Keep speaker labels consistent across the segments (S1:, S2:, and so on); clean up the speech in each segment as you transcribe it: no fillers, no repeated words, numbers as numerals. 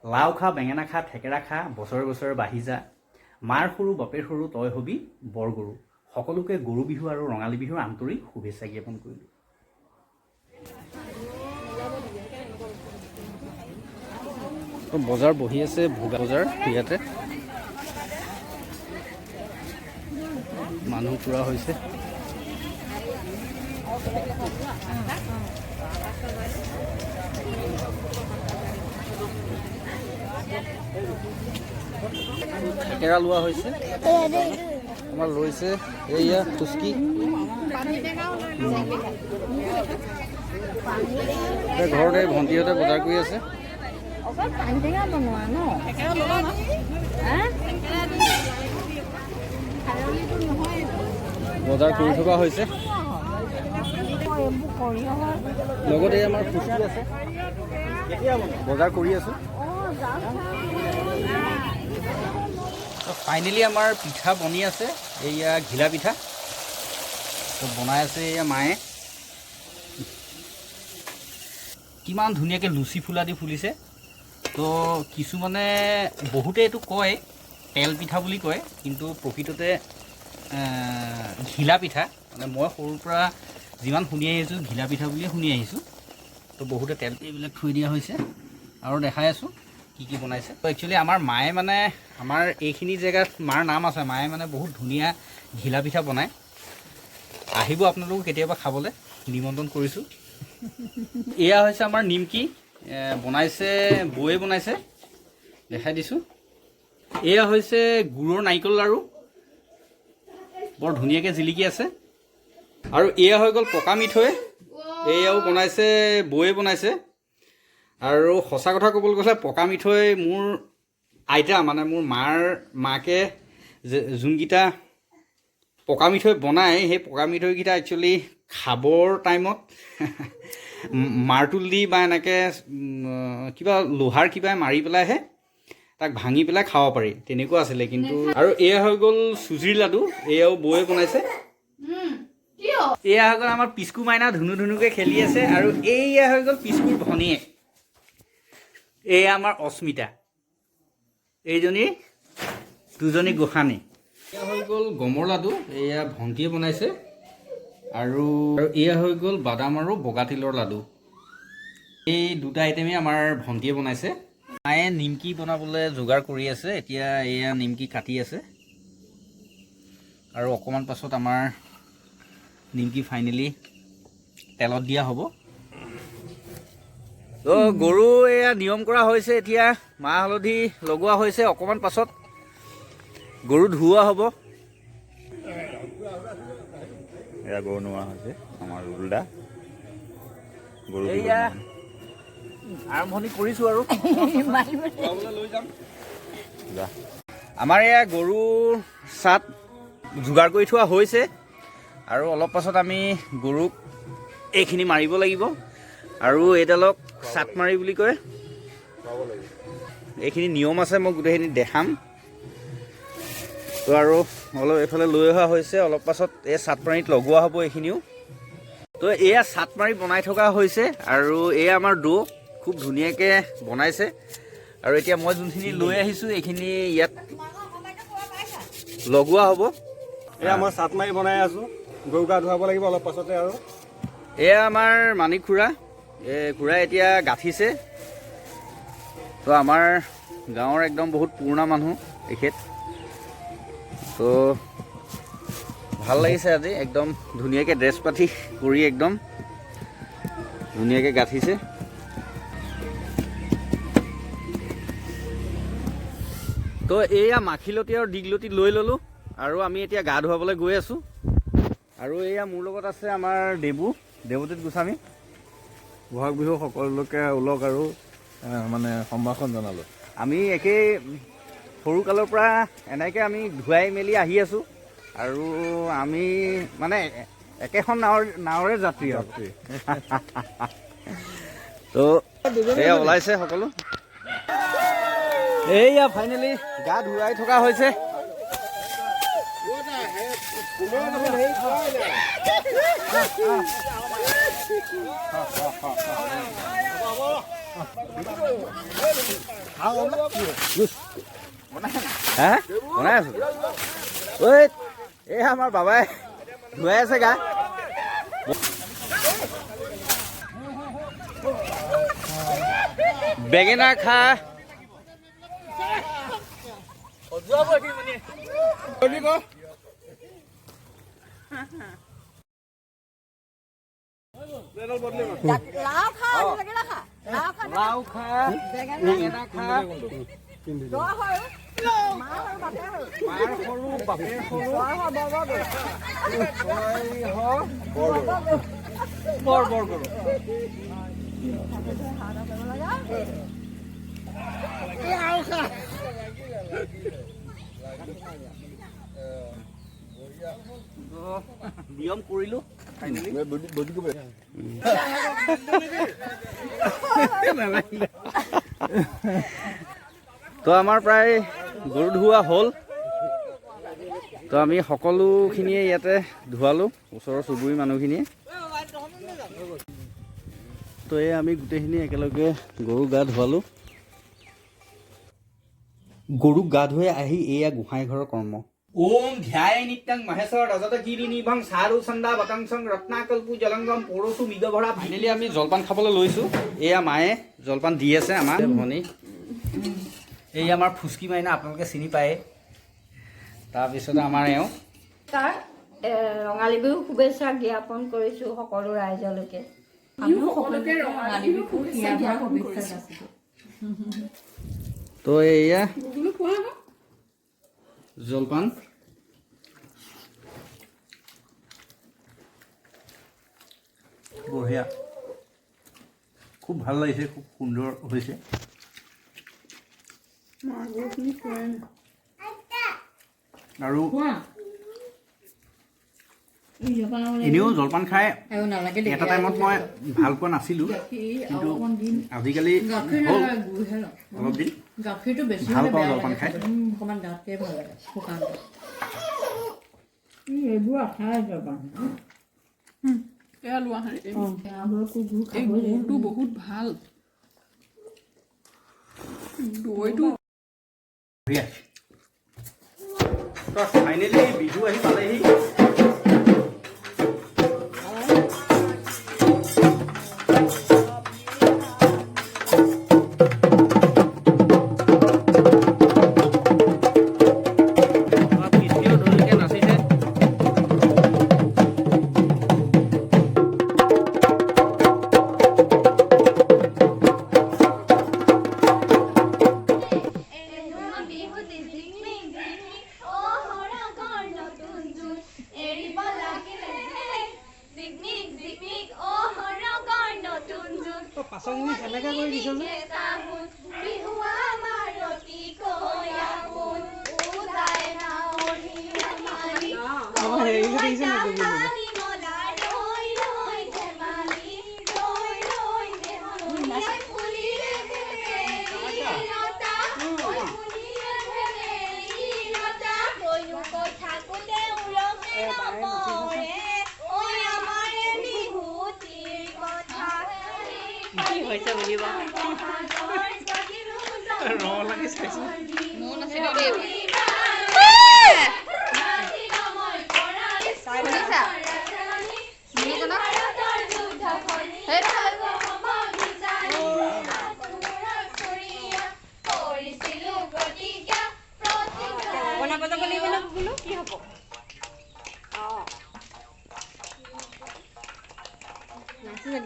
S1: লাও খা বেঙেনা খা থেকেৰা খা বছৰে বছৰে বাঢ়ি যা মাৰ সৰু বাপেৰ সৰু তই হবি বৰ গৰু সকলোকে গৰু বিহু আৰু ৰঙালী বিহুৰ আন্তৰিক শুভেচ্ছা জ্ঞাপন কৰিলোঁ। বজাৰ বহি আছে ভোগা বজাৰ ইয়াতে মানুহ পুৰা হৈছে। থেকেৰা লোৱা হৈছে আমাৰ লৈছে এয়া ফুচকি ঘৰতে ভণ্টিহঁতে বজাৰ কৰি আছে। বজাৰ কৰি থকা হৈছে লগতে আমাৰ ফুচকি আছে বজাৰ কৰি আছো। ফাইনেলি আমাৰ পিঠা বনি আছে এয়া ঘিলা পিঠা বনাই আছে এয়া মায়ে কিমান ধুনীয়াকৈ লুচি ফুলা দি ফুলিছে। তো কিছুমানে বহুতে এইটো কয় তেল পিঠা বুলি কয় কিন্তু প্ৰকৃততে ঘিলা পিঠা মানে মই সৰুৰ পৰা যিমান শুনি আহিছোঁ ঘিলা পিঠা বুলিয়ে শুনি আহিছোঁ। তো বহুতে তেল এইবিলাক থৈ দিয়া হৈছে আৰু দেখাই আছোঁ কি কি বনাইছে। তো একচুৱেলি আমাৰ মায়ে মানে আমাৰ এইখিনি জেগাত মাৰ নাম আছে মায়ে মানে বহুত ধুনীয়া ঘিলা পিঠা বনায়। আহিব আপোনালোক কেতিয়াবা খাবলৈ নিমন্ত্ৰণ কৰিছোঁ। এয়া হৈছে আমাৰ নিমকি বনাইছে বৌয়ে বনাইছে দেখাই দিছোঁ। এয়া হৈছে গুড়ৰ নাৰিকল লাড়ু বৰ ধুনীয়াকৈ জিলিকি আছে। আৰু এয়া হৈ গ'ল পকা মিঠৈ এয়াও বনাইছে বৌয়ে বনাইছে। আৰু সঁচা কথা ক'বলৈ গ'লে পকা মিঠৈ মোৰ আইতা মানে মোৰ মাকে যোনকেইটা পকা মিঠৈ বনায় সেই পকা মিঠৈকেইটা একচুৱেলি খাবৰ টাইমত মাৰতুল দি বা এনেকৈ কিবা লোহাৰ কিবা মাৰি পেলাইহে তাক ভাঙি পেলাই খাব পাৰি তেনেকুৱা আছিলে কিন্তু। আৰু এয়া হৈ গ'ল চুজিৰ লাডু এয়াও বৌয়ে বনাইছে। এয়া হৈ গ'ল আমাৰ পিস্কু মাইনা ধুনু ধুনুকৈ খেলি আছে। আৰু এয়া হৈ গ'ল পিস্কুৰ ভনীয়েক এয়া আমাৰ অস্মিতা এইজনী দুজনী গোসানী। এয়া হৈ গ'ল গমৰ লাডু এয়া ভণ্টিয়ে বনাইছে। আৰু এয়া হৈ গ'ল বাদাম আৰু বগা তিলৰ লাডু এই দুটা আইটেমেই আমাৰ ভণ্টিয়ে বনাইছে। মায়ে নিমকি বনাবলৈ যোগাৰ কৰি আছে এতিয়া এয়া নিমকি কাটি আছে আৰু অকণমান পাছত আমাৰ নিমকি ফাইনেলি তেলত দিয়া হ'ব। তো গৰু এয়া নিয়ম কৰা হৈছে এতিয়া মাহ হালধি লগোৱা হৈছে অকণমান পাছত গৰু ধুওৱা হ'ব।
S2: এয়া গৰু নোৱা হৈছে আমাৰ ৰুলদা গৰু
S1: এয়া আৰম্ভণি কৰিছোঁ আৰু লৈ যাম। আমাৰ এয়া গৰু চাট যোগাৰ কৰি থোৱা হৈছে আৰু অলপ পাছত আমি গৰুক এইখিনি মাৰিব লাগিব। আৰু এইডালক চাট মাৰি বুলি কয় এইখিনি নিয়ম আছে মই গোটেইখিনি দেখাম। তো আৰু অলপ এইফালে লৈ অহা হৈছে অলপ পাছত এই চাটমাৰিত লগোৱা হ'ব এইখিনিও। তো এয়া চাটমাৰি বনাই থকা হৈছে আৰু এয়া আমাৰ দৌ খুব ধুনীয়াকৈ বনাইছে। আৰু এতিয়া মই যোনখিনি লৈ আহিছোঁ এইখিনি ইয়াত লগোৱা হ'ব।
S3: এয়া মই চাটমাৰি বনাই আছোঁ গৰু গা ধুৱাব লাগিব অলপ পাছতে। আৰু
S1: এয়া আমাৰ মানিক খুৰা খুৰা এতিয়া গাঁঠিছে। তো আমাৰ গাঁৱৰ একদম বহুত পুৰণা মানুহ তেখেত। তো ভাল লাগিছে আজি একদম ধুনীয়াকৈ ড্ৰেছ পাতি কৰি একদম ধুনীয়াকৈ গাঁঠিছে। তো এয়া মাখিলতী আৰু দীঘলতী লৈ ল'লোঁ আৰু আমি এতিয়া গা ধুৱাবলৈ গৈ আছোঁ। আৰু এয়া মোৰ লগত আছে আমাৰ দেৱজিৎ গোস্বামী।
S3: বহাগ বিহু সকলোকে ওলক আৰু মানে সম্ভাষণ জনালোঁ।
S1: আমি একেই সৰুকালৰ পৰা এনেকৈ আমি ধুৱাই মেলি আহি আছোঁ আৰু আমি মানে একেখন নাৱৰে যাত্ৰী আৰু তো এয়া ওলাইছে সকলো। এইয়া ফাইনেলি গা ধুৱাই থকা হৈছে। হা বনাই আছো ঐ এই আমাৰ বাবাই ধুৱাই আছে গা বেঙেনা খা লাও খা বেঙেনা খা মাৰ সৰু বাপেৰ সৰু বৰ বৰ কৰো নিয়ম কৰিলো তো আমাৰ প্ৰায় গৰু ধুওৱা হ'ল তো আমি সকলোখিনিয়ে ইয়াতে ধুৱালোঁ ওচৰৰ চুবুৰী মানুহখিনিয়ে তো এই আমি গোটেইখিনি একেলগে গৰুক গা ধুৱালোঁ গৰুক গা ধুৱাই আহি এয়া গোসাঁই ঘৰৰ কৰ্ম ওম ধ্যায় নিত্যং মহেশ্বৰ ৰজত কিৰিনিভং চাৰু চন্দা বতংসং ৰত্নাকল্পু জলংগম পৰশু মৃগভৰা ফাইনেলি আমি জলপান খাবলৈ লৈছোঁ এয়া মায়ে জলপান দি আছে আমাৰ ভনী এই আমাৰ ফুচকি মাইনা আপোনালোকে চিনি পায়ে তাৰপিছতে আমাৰ এওঁ
S4: তাৰ ৰঙালী বিহু শুভেচ্ছা জ্ঞাপন কৰিছোঁ সকলো ৰাইজলৈকে আমিও সকলোকে ৰঙালী বিহু শুভেচ্ছা
S1: তো এয়া জলপান বঢ়িয়া খুব ভাল লাগিছে খুব সুন্দৰ হৈছে আৰু এনেও জলপান খাই এটা টাইমত মই ভাল পোৱা নাছিলোঁ কিন্তু আজিকালি হ'ল অলপ দিন
S4: গাখীৰটো বেছি
S1: ভাল পাওঁ জলপান খাই
S4: অকণমান ডাঠকে ভাল লাগে শুকান এইবোৰ আঠাই জলপান
S5: এয়া লোৱা এই গুড়টো বহুত ভাল দৈটো
S1: ফাইনেলি বিহু আহি পালেহি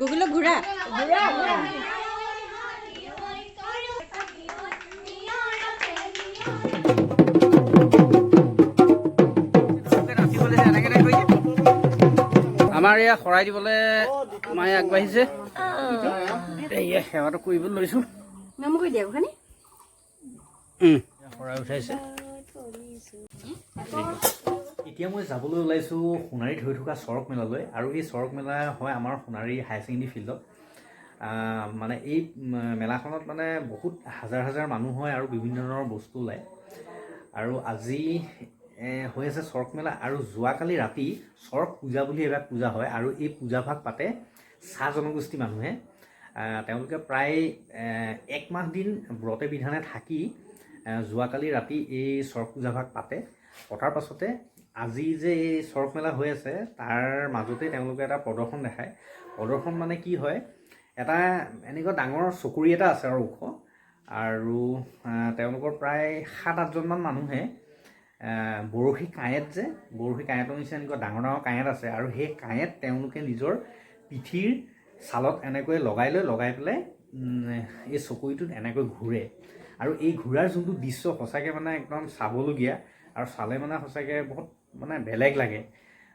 S4: গুগল ঘূৰা
S1: আমাৰ এয়া শৰাই দিবলৈ মায়ে আগবাঢ়িছে এয়া সেৱাটো কৰিবলৈ লৈছোঁ
S4: নাম কৈ দিয়া খানি
S1: শৰাই উঠাইছে এতিয়া মই যাবলৈ ওলাইছোঁ সোণাৰীত হৈ থকা চৰক মেলালৈ আৰু এই চৰক মেলা হয় আমাৰ সোণাৰী হায়াৰ ছেকেণ্ডেৰী ফিল্ডত মানে এই মেলাখনত মানে বহুত হাজাৰ হাজাৰ মানুহ হয় আৰু বিভিন্ন ধৰণৰ বস্তু ওলায় আৰু আজি হৈ আছে চৰক মেলা আৰু যোৱাকালি ৰাতি চৰক পূজা বুলি এভাগ পূজা হয় আৰু এই পূজাভাগ পাতে চাহ জনগোষ্ঠী মানুহে তেওঁলোকে প্ৰায় 1 মাহ দিন ব্ৰতে বিধানে থাকি যোৱাকালি ৰাতি এই চৰক পূজাভাগ পতাৰ পাছতে আজি যে এই চৰক মেলা হৈ আছে তাৰ মাজতে তেওঁলোকে এটা প্ৰদৰ্শন দেখায়। প্ৰদৰ্শন মানে কি হয়, এটা এনেকুৱা ডাঙৰ চকুৰি এটা আছে আৰু ওখ, আৰু তেওঁলোকৰ প্ৰায় 7-8জনমান মানুহে বৰশী কাঁয়েতৰ নিচিনা এনেকুৱা ডাঙৰ ডাঙৰ কাঁয়েত আছে, আৰু সেই কাঁয়েত তেওঁলোকে নিজৰ পিঠিৰ ছালত এনেকৈ লগাই পেলাই এই চকুৰিটোত এনেকৈ ঘূৰে। আৰু এই ঘূৰাৰ যোনটো দৃশ্য সঁচাকৈ মানে একদম চাবলগীয়া, আৰু চালে মানে সঁচাকৈ বহুত মানে বেলেগ লাগে।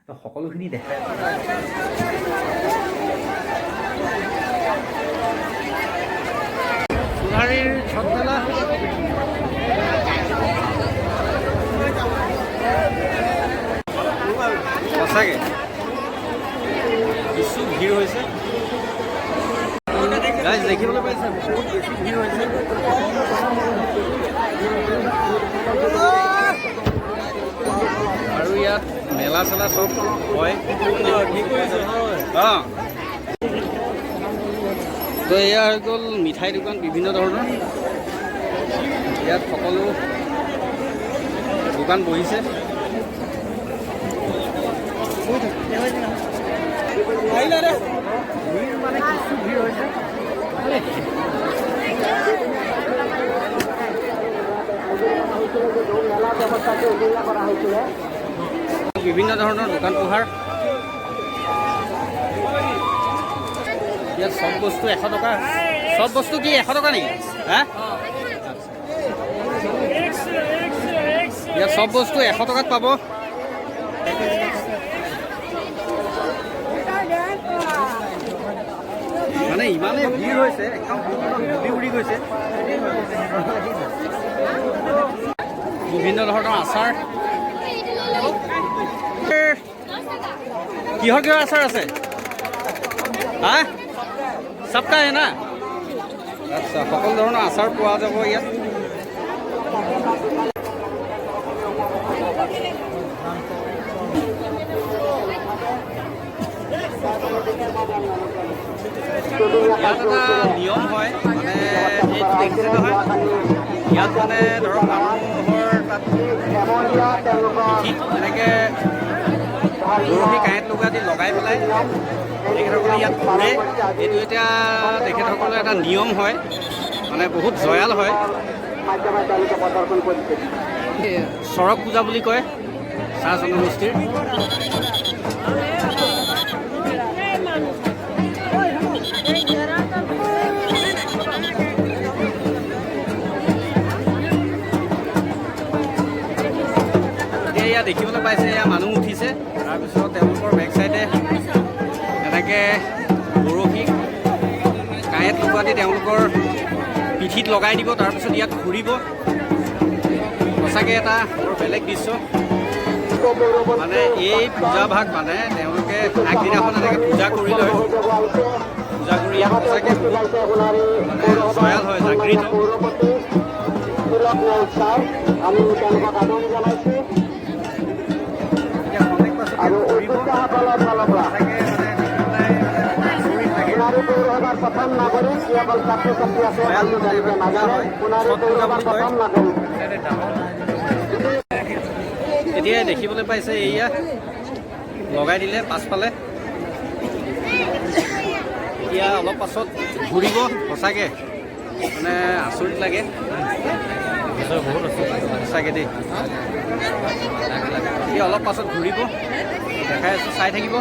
S1: তো সকলোখিনি দেখায়। সোণাৰীৰ ছট মেলা সঁচাকৈ কিছু ভিৰ হৈছে। গাইজ দেখিবলৈ পাইছে বহুত বেছি ভিৰ হৈছে। আৰু ইয়াত মেলা চেলা চব হয়। অঁ, তো এয়া হৈ গ'ল মিঠাই দোকান বিভিন্ন ধৰণৰ। ইয়াত সকলো দোকান বহিছে। ভিৰ মানে কিছু ভিৰ হৈছে। বিভিন্ন ধৰণৰ দোকান পোহাৰ। ইয়াত চব বস্তু 100 টকা। চব বস্তু কি 100 টকা নেকি? হা, ইয়াত চব বস্তু 100 টকাত পাব। মানে ইমানেই ভিৰ হৈছে, একদম উৰি গৈছে। বিভিন্ন ধৰণৰ আচাৰ। কিহৰ আচাৰ আছে? হা, সবকা হে না? আচ্ছা, সকলো ধৰণৰ আচাৰ পোৱা যাব ইয়াত। ইয়াত এটা নিয়ম হয়, মানে এইটো দেখিছে নহয়, ইয়াত মানে ধৰক মানুহৰ তাত পিঠিত এনেকৈ বৰশী কাঁইট লগা দি লগাই পেলাই তেখেতসকলে ইয়াত ঘূৰে। এইটো এতিয়া তেখেতসকলৰ এটা নিয়ম হয়, মানে বহুত জয়াল হয়। চৰক পূজা বুলি কয় চাহ জনগোষ্ঠীৰ। এয়া দেখিবলৈ পাইছে, এয়া মানুহ উঠিছে। তাৰপিছত তেওঁলোকৰ বেক চাইডে এনেকৈ বৰশী কাঁইট লগোৱা দি তেওঁলোকৰ পিঠিত লগাই দিব, তাৰপিছত ইয়াত ঘূৰিব। সঁচাকৈ এটা বৰ বেলেগ দৃশ্য। মানে এই পূজাভাগ মানে তেওঁলোকে আগদিনাখন এনেকৈ পূজা কৰি লয়। পূজা কৰি ইয়াত সঁচাকৈ বহুত মানে জয়াল হয়, জাগৃত।
S6: প্ৰথম নাগৰিক যিসকল ছাত্ৰ ছাত্ৰী আছে তেওঁলোকে নাজানে সোণাৰী পৌৰসভাৰ প্ৰথম নাগৰিক।
S1: এতিয়া দেখিবলৈ পাইছে, এয়া লগাই দিলে পাছফালে। এতিয়া অলপ পাছত ঘূৰিব। সঁচাকৈ মানে আচৰিত লাগে। সঁচাকৈ দেই, এতিয়া অলপ পাছত ঘূৰিব। দেখাই আছোঁ, চাই থাকিব।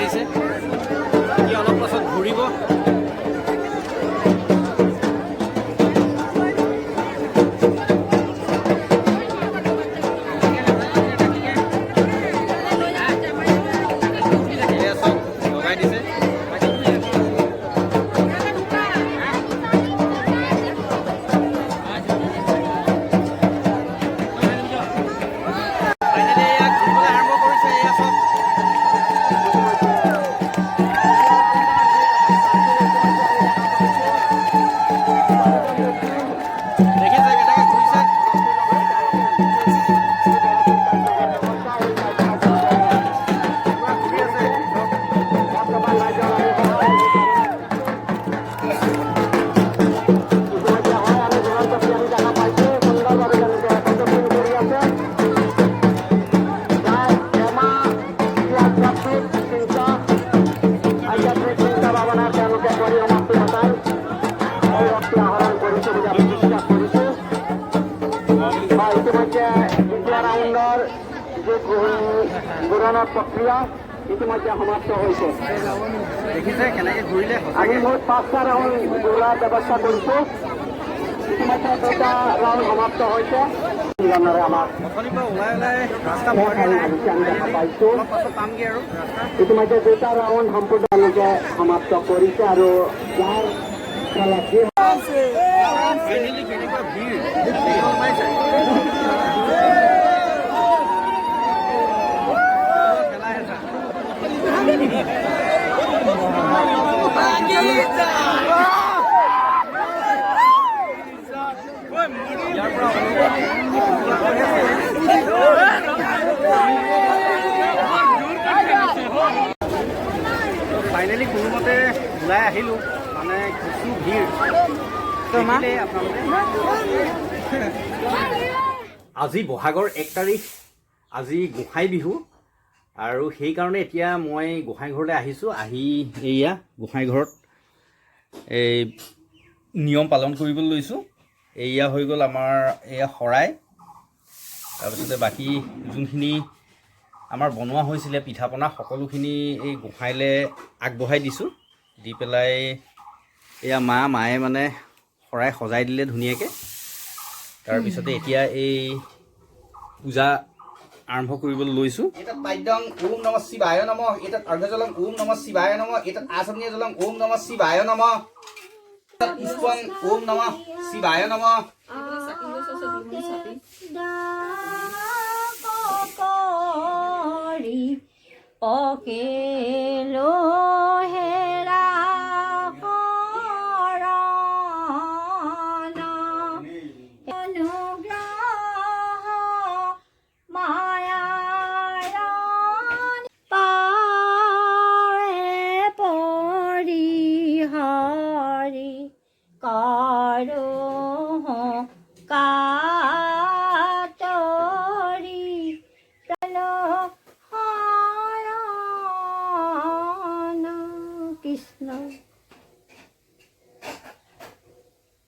S1: দিছে, এতিয়া অলপ পাছত ঘূৰিব। লগাই দিছে।
S6: দ্বিতীয় ৰাউণ্ডৰ যি ঘূৰণৰ প্ৰক্ৰিয়া ইতিমধ্যে সমাপ্ত হৈছে।
S1: দেখিছে কেনেকৈ ঘূৰিলে
S6: আমি মুঠ 5টা ৰাউণ্ড ঘূৰাৰ ব্যৱস্থা কৰিছোঁ। ইতিমধ্যে 2টা ৰাউণ্ড সমাপ্ত হৈছে। মিলনেৰে আমাৰ
S1: অথনিৰ পৰা ওলাই ৰাস্তা পোৱাগৈ নাই।
S6: আমি দেখা পাইছোঁ।
S1: অলপ পাছত পামগৈ আৰু
S6: ইতিমধ্যে 2টা ৰাউণ্ড সম্পূৰ্ণৰূপে সমাপ্ত কৰিছে আৰু যাৰ খেলত যি
S1: ফাইনেলি কেনেকুৱা ভিৰ দেখিব পাইছে। খেলাই আছে। ইয়াৰ পৰা ফাইনেলি কোনোমতে ওলাই আহিলোঁ, মানে কিছু ভিৰ দেখিলেই আপোনালোকে। আজি বহাগৰ 1 তাৰিখ, আজি গোঁসাই বিহু, আৰু সেইকাৰণে এতিয়া মই গোঁসাই ঘৰলৈ আহিছোঁ। আহি এয়া গোঁসাই ঘৰত এই নিয়ম পালন কৰিবলৈ লৈছোঁ। এয়া হৈ গ'ল আমাৰ এয়া শৰাই, তাৰপিছতে বাকী যোনখিনি আমাৰ বনোৱা হৈছিলে পিঠা পনা সকলোখিনি এই গোঁসাইলৈ আগবঢ়াই দিছোঁ। দি পেলাই এয়া মায়ে মানে শৰাই সজাই দিলে ধুনীয়াকৈ। তাৰপিছতে এতিয়া এই পূজা আৰম্ভ কৰিবলৈ লৈছোঁ। এটাত বাদ্যং ওম নমঃ শিৱায় নমঃ, এটাত অৰ্ঘ্যজলং ওম নমঃ শিৱায় নমঃ, এটাত আচমনীয়জলং ওম নমঃ শিৱায় নমঃ, এটাত পুষ্পং ওম নমঃ শিৱায় নমঃ।
S4: পকেলো হেৰা শৰণ অনুগ্ৰহ মায়াৰ পাৰে পৰিহৰি কৰোঁ কা